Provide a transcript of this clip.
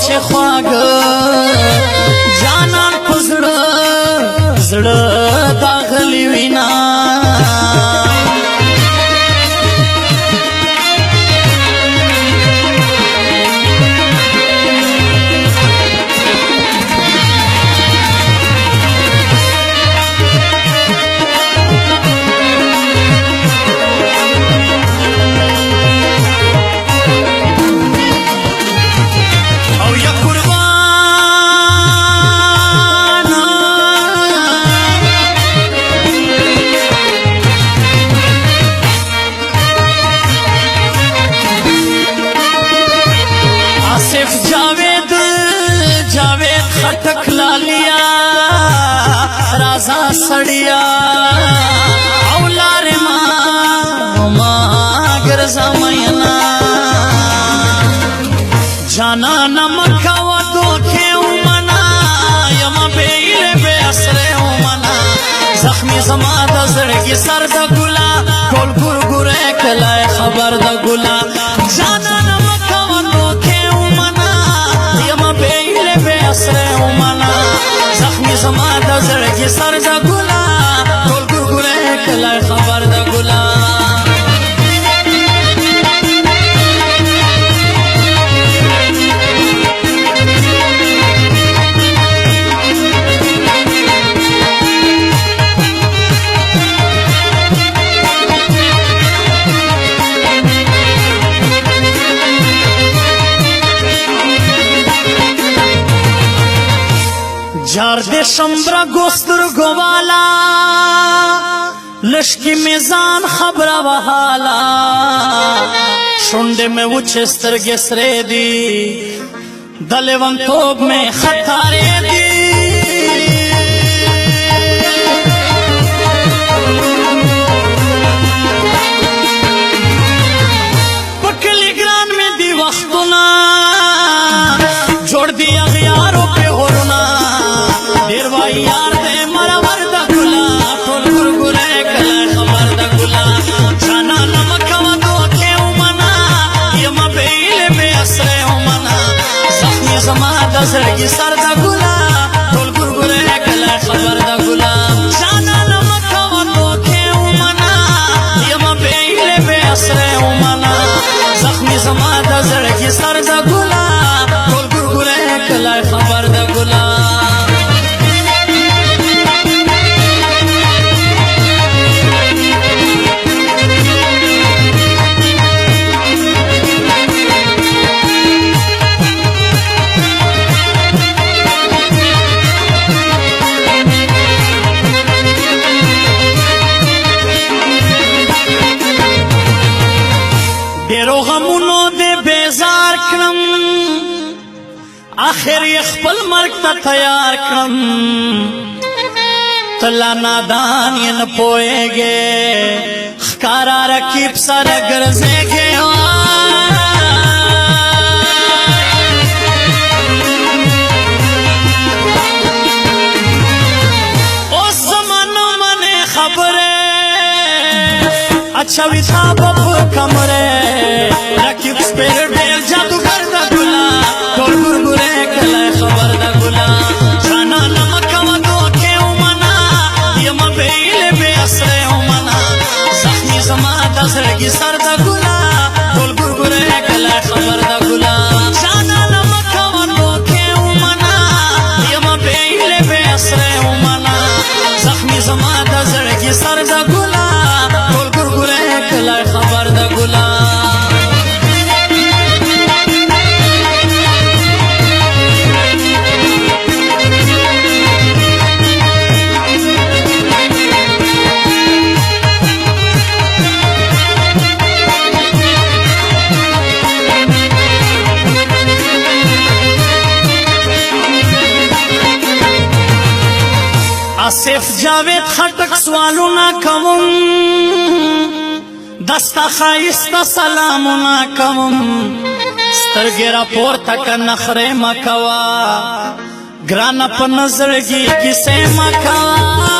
چې خواږه جانان په زړه زړه داغلی وینا خټک لالیا رازا سړیا او لارې ما ګرځه مینا جانا نمکا و دوکې ومنا یم بیل بے اسره ومنا زخمی زما د زړګي سر د ګلا ټول ګور ګور کله خبر د ګلا جانا نمکا و دوکې ومنا یم بیل بے اسره ومنا زخمی زما د زړګي سر د ګلا ټول ګور ګور کله خبر د ګلا جار دے شمبرا گوستر گوالا لشکی میزان خبر وحالا شنڈے میں وچھے سترگے سرے دی دلیون توب میں خطارے دی پکلی گران میں دی وقتنا جوڑ دی اغیاروں پہ ہورونا دیروائی یار دے مرور دا گلا ٹول گر گرے کلے خبر دا گلا جانا نمکا و دوکے امنا یم بیل بے اسرے امنا زخمی زما دا زرگی سر دا گلا ٹول گر گرے کلے خبر دا گلا جانا نمکا و دوکے امنا یم بیل بے اسرے امنا زخمی زما دا زرگی سر دا گلا ٹول گر گرے کلے خبر دا گلا ډیرو غمونو دې بیزار کړم آخر یې خپل مرګ ته تیار کړم تلا نادان یې نه پوهېږې ښکارا رقیب سره ګرځېږې اوس زمانو منې خبرې اچھا ویتا بپو کمرے رکیب سپیر ڈیل جادوگر دا گلا ٹول گر گرے کلے خبر دا گلا جانا نمکا و دوکے امنا یم بیل بے اسرے امنا زخمی زما دا زرگی سر دا گلا ٹول گر گرے کلے خبر دا گلا جانا نمکا و دوکے امنا یم بیل بے اسرے امنا زخمی زما دا زرگی سر دا گلا کلای خبر دا گلا آصف جاوید خټک سوالونه کوم دستا خایستا سلامونا کوم سترګې راپورته که نخرې مه کوه ګرانه په نظرګي کیسې مه کوه